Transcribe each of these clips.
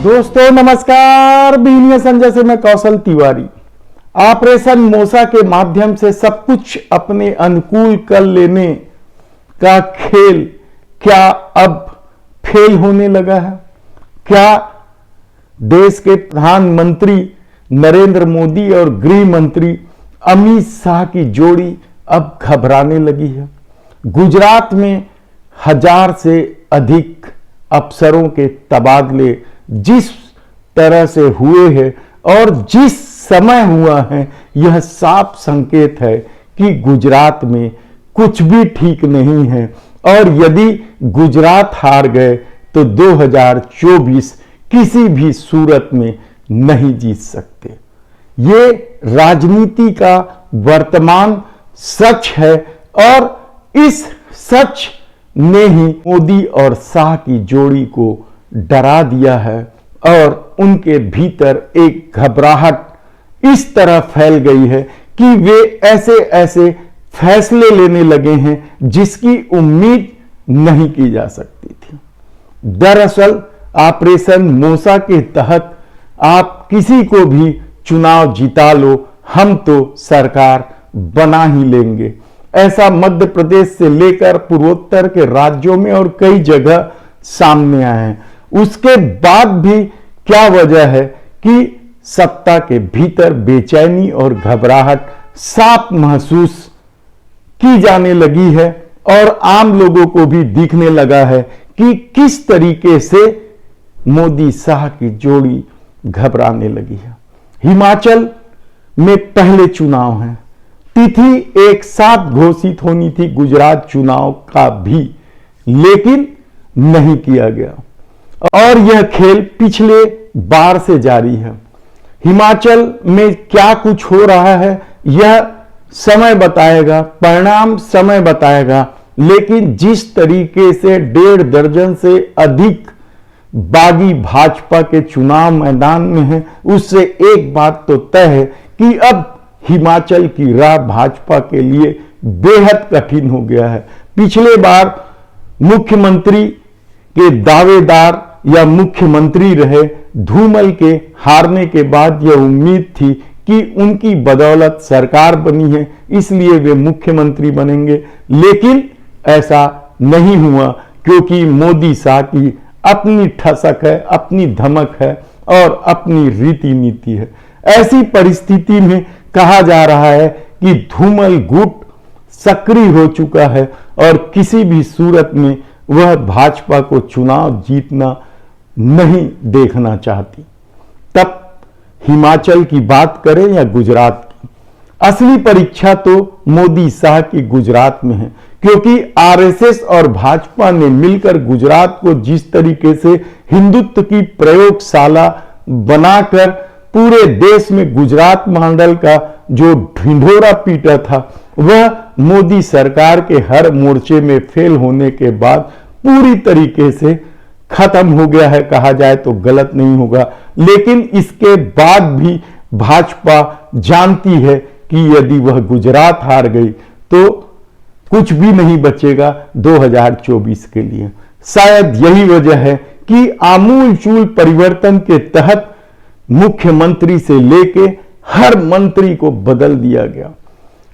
दोस्तों नमस्कार। बीनिया संजय से मैं कौशल तिवारी। ऑपरेशन मोसा के माध्यम से सब कुछ अपने अनुकूल कर लेने का खेल क्या अब फेल होने लगा है? क्या देश के प्रधानमंत्री नरेंद्र मोदी और गृह मंत्री अमित शाह की जोड़ी अब घबराने लगी है? गुजरात में 1000 से अधिक अफसरों के तबादले जिस तरह से हुए हैं और जिस समय हुआ है, यह साफ संकेत है कि गुजरात में कुछ भी ठीक नहीं है और यदि गुजरात हार गए तो 2024 किसी भी सूरत में नहीं जीत सकते। ये राजनीति का वर्तमान सच है और इस सच ने ही मोदी और शाह की जोड़ी को डरा दिया है और उनके भीतर एक घबराहट इस तरह फैल गई है कि वे ऐसे ऐसे फैसले लेने लगे हैं जिसकी उम्मीद नहीं की जा सकती थी। दरअसल ऑपरेशन मोसा के तहत आप किसी को भी चुनाव जिता लो, हम तो सरकार बना ही लेंगे, ऐसा मध्य प्रदेश से लेकर पूर्वोत्तर के राज्यों में और कई जगह सामने आए हैं। उसके बाद भी क्या वजह है कि सत्ता के भीतर बेचैनी और घबराहट साफ महसूस की जाने लगी है और आम लोगों को भी दिखने लगा है कि किस तरीके से मोदी शाह की जोड़ी घबराने लगी है। हिमाचल में पहले चुनाव हैं, तिथि एक साथ घोषित होनी थी गुजरात चुनाव का भी, लेकिन नहीं किया गया और यह खेल पिछले बार से जारी है। हिमाचल में क्या कुछ हो रहा है यह समय बताएगा, परिणाम समय बताएगा, लेकिन जिस तरीके से 1.5 दर्जन से अधिक बागी भाजपा के चुनाव मैदान में है, उससे एक बात तो तय है कि अब हिमाचल की राह भाजपा के लिए बेहद कठिन हो गया है। पिछले बार मुख्यमंत्री के दावेदार या मुख्यमंत्री रहे धूमल के हारने के बाद यह उम्मीद थी कि उनकी बदौलत सरकार बनी है, इसलिए वे मुख्यमंत्री बनेंगे, लेकिन ऐसा नहीं हुआ क्योंकि मोदी शाह की अपनी ठसक है, अपनी धमक है और अपनी रीति नीति है। ऐसी परिस्थिति में कहा जा रहा है कि धूमल गुट सक्रिय हो चुका है और किसी भी सूरत में वह भाजपा को चुनाव जीतना नहीं देखना चाहती। तब हिमाचल की बात करें या गुजरात की, असली परीक्षा तो मोदी शाह की गुजरात में है, क्योंकि आरएसएस और भाजपा ने मिलकर गुजरात को जिस तरीके से हिंदुत्व की प्रयोगशाला बनाकर पूरे देश में गुजरात मॉडल का जो ढिंढोरा पीटा था, वह मोदी सरकार के हर मोर्चे में फेल होने के बाद पूरी तरीके से खत्म हो गया है, कहा जाए तो गलत नहीं होगा। लेकिन इसके बाद भी भाजपा जानती है कि यदि वह गुजरात हार गई तो कुछ भी नहीं बचेगा 2024 के लिए। शायद यही वजह है कि आमूलचूल परिवर्तन के तहत मुख्यमंत्री से लेके हर मंत्री को बदल दिया गया।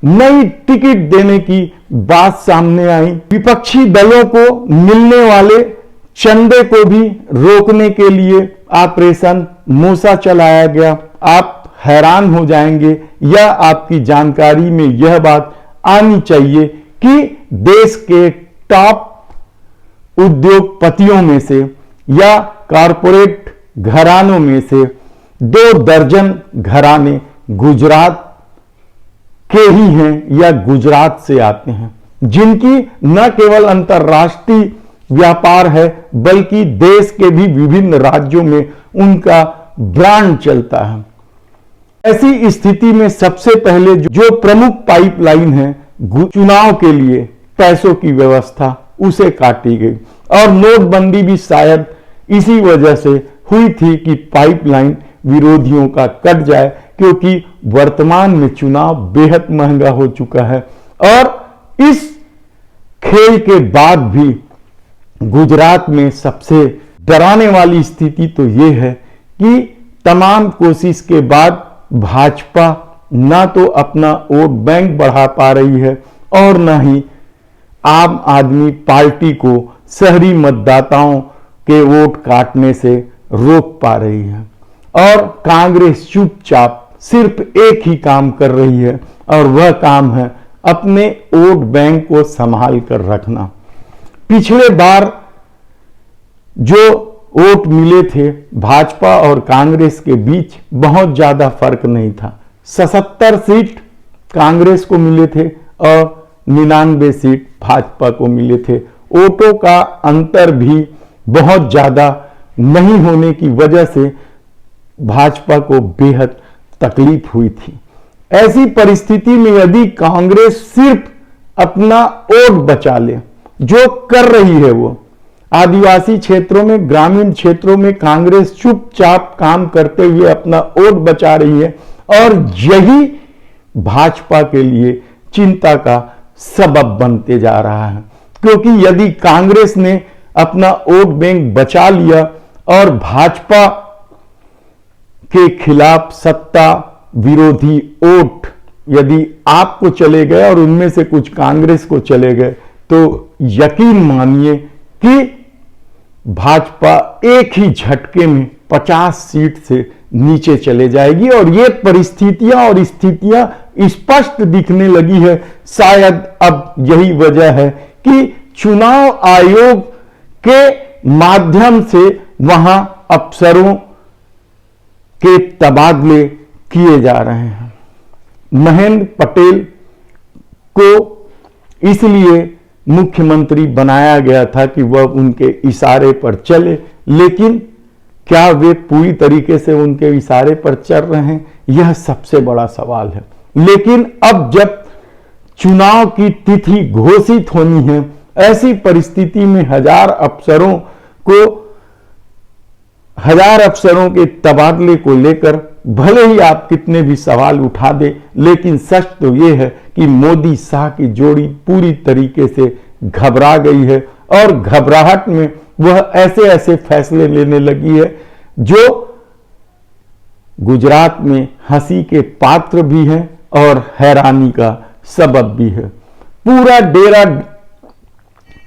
नई टिकट देने की बात सामने आई। विपक्षी दलों को मिलने वाले चंदे को भी रोकने के लिए ऑपरेशन मोसा चलाया गया। आप हैरान हो जाएंगे या आपकी जानकारी में यह बात आनी चाहिए कि देश के टॉप उद्योगपतियों में से या कॉरपोरेट घरानों में से 2 दर्जन घराने गुजरात के ही हैं या गुजरात से आते हैं, जिनकी न केवल अंतर्राष्ट्रीय व्यापार है बल्कि देश के भी विभिन्न राज्यों में उनका ब्रांड चलता है। ऐसी स्थिति में सबसे पहले जो प्रमुख पाइपलाइन है चुनाव के लिए पैसों की व्यवस्था, उसे काटी गई और नोटबंदी भी शायद इसी वजह से हुई थी कि पाइपलाइन विरोधियों का कट जाए, क्योंकि वर्तमान में चुनाव बेहद महंगा हो चुका है। और इस खेल के बाद भी गुजरात में सबसे डराने वाली स्थिति तो ये है कि तमाम कोशिश के बाद भाजपा ना तो अपना वोट बैंक बढ़ा पा रही है और ना ही आम आदमी पार्टी को शहरी मतदाताओं के वोट काटने से रोक पा रही है। और कांग्रेस चुपचाप सिर्फ एक ही काम कर रही है और वह काम है अपने वोट बैंक को संभाल कर रखना। पिछले बार जो वोट मिले थे भाजपा और कांग्रेस के बीच बहुत ज्यादा फर्क नहीं था। 77 सीट कांग्रेस को मिले थे और 99 सीट भाजपा को मिले थे। वोटों का अंतर भी बहुत ज्यादा नहीं होने की वजह से भाजपा को बेहद तकलीफ हुई थी। ऐसी परिस्थिति में यदि कांग्रेस सिर्फ अपना वोट बचा ले, जो कर रही है वो आदिवासी क्षेत्रों में, ग्रामीण क्षेत्रों में कांग्रेस चुपचाप काम करते हुए अपना वोट बचा रही है और यही भाजपा के लिए चिंता का सबब बनते जा रहा है। क्योंकि यदि कांग्रेस ने अपना वोट बैंक बचा लिया और भाजपा के खिलाफ सत्ता विरोधी वोट यदि आपको चले गए और उनमें से कुछ कांग्रेस को चले गए तो यकीन मानिए कि भाजपा एक ही झटके में 50 सीट से नीचे चले जाएगी। और ये परिस्थितियां और स्थितियां स्पष्ट दिखने लगी है। शायद अब यही वजह है कि चुनाव आयोग के माध्यम से वहां अफसरों के तबादले किए जा रहे हैं। महेंद्र पटेल को इसलिए मुख्यमंत्री बनाया गया था कि वह उनके इशारे पर चले, लेकिन क्या वे पूरी तरीके से उनके इशारे पर चल रहे हैं, यह सबसे बड़ा सवाल है। लेकिन अब जब चुनाव की तिथि घोषित होनी है, ऐसी परिस्थिति में हजार अफसरों के तबादले को लेकर भले ही आप कितने भी सवाल उठा दे, लेकिन सच तो यह है कि मोदी शाह की जोड़ी पूरी तरीके से घबरा गई है और घबराहट में वह ऐसे ऐसे फैसले लेने लगी है जो गुजरात में हंसी के पात्र भी हैं और हैरानी का सबब भी है। पूरा डेरा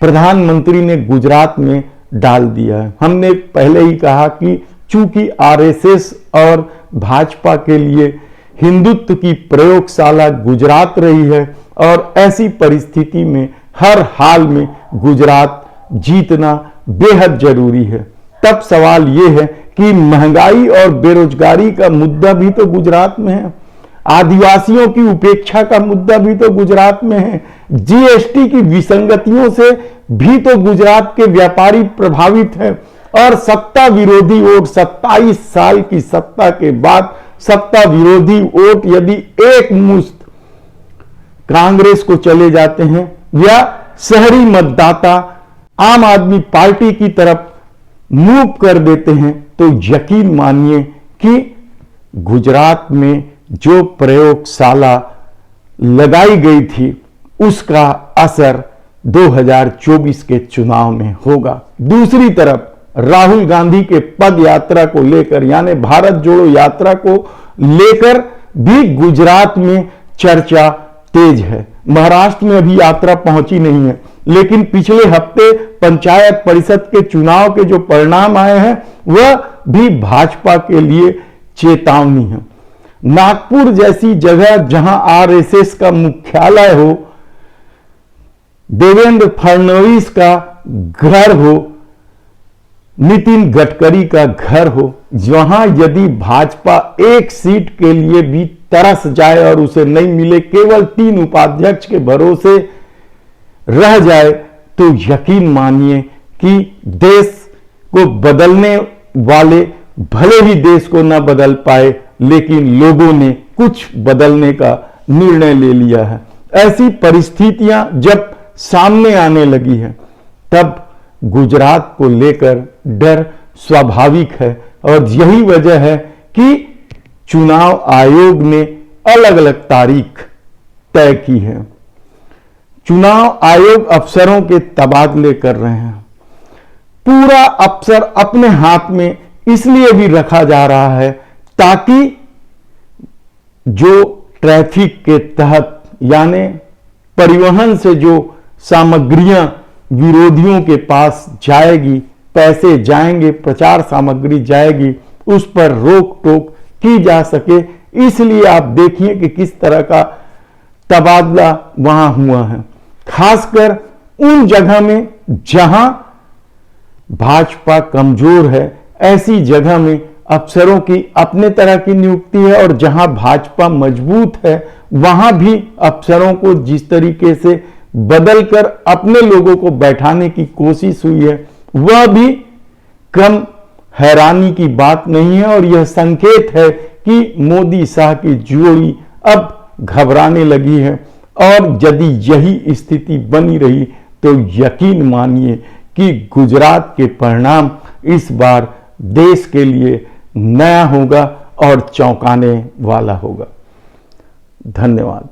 प्रधानमंत्री ने गुजरात में डाल दिया है। हमने पहले ही कहा कि चूंकि आरएसएस और भाजपा के लिए हिंदुत्व की प्रयोगशाला गुजरात रही है और ऐसी परिस्थिति में हर हाल में गुजरात जीतना बेहद जरूरी है। तब सवाल यह है कि महंगाई और बेरोजगारी का मुद्दा भी तो गुजरात में है, आदिवासियों की उपेक्षा का मुद्दा भी तो गुजरात में है, जीएसटी की विसंगतियों से भी तो गुजरात के व्यापारी प्रभावित हैं और सत्ता विरोधी वोट 27 साल की सत्ता के बाद सत्ता विरोधी वोट यदि एक मुश्त कांग्रेस को चले जाते हैं या शहरी मतदाता आम आदमी पार्टी की तरफ मूव कर देते हैं तो यकीन मानिए कि गुजरात में जो प्रयोगशाला लगाई गई थी उसका असर 2024 के चुनाव में होगा। दूसरी तरफ राहुल गांधी के पद यात्रा को लेकर यानी भारत जोड़ो यात्रा को लेकर भी गुजरात में चर्चा तेज है। महाराष्ट्र में अभी यात्रा पहुंची नहीं है, लेकिन पिछले हफ्ते पंचायत परिषद के चुनाव के जो परिणाम आए हैं वह भी भाजपा के लिए चेतावनी है। नागपुर जैसी जगह जहां आरएसएस का मुख्यालय हो, देवेंद्र फडणवीस का घर हो, नितिन गडकरी का घर हो, जहां यदि भाजपा एक सीट के लिए भी तरस जाए और उसे नहीं मिले, केवल 3 उपाध्यक्ष के भरोसे रह जाए, तो यकीन मानिए कि देश को बदलने वाले भले ही देश को न बदल पाए, लेकिन लोगों ने कुछ बदलने का निर्णय ले लिया है। ऐसी परिस्थितियां जब सामने आने लगी है तब गुजरात को लेकर डर स्वाभाविक है और यही वजह है कि चुनाव आयोग ने अलग अलग तारीख तय की है। चुनाव आयोग अफसरों के तबादले कर रहे हैं। पूरा अवसर अपने हाथ में इसलिए भी रखा जा रहा है ताकि जो ट्रैफिक के तहत यानी परिवहन से जो सामग्रियां विरोधियों के पास जाएगी, पैसे जाएंगे, प्रचार सामग्री जाएगी, उस पर रोक टोक की जा सके। इसलिए आप देखिए कि किस तरह का तबादला वहां हुआ है, खासकर उन जगह में जहां भाजपा कमजोर है। ऐसी जगह में अफसरों की अपने तरह की नियुक्ति है और जहां भाजपा मजबूत है वहां भी अफसरों को जिस तरीके से बदलकर अपने लोगों को बैठाने की कोशिश हुई है वह भी कम हैरानी की बात नहीं है। और यह संकेत है कि मोदी शाह की जोड़ी अब घबराने लगी है और यदि यही स्थिति बनी रही तो यकीन मानिए कि गुजरात के परिणाम इस बार देश के लिए नया होगा और चौंकाने वाला होगा। धन्यवाद।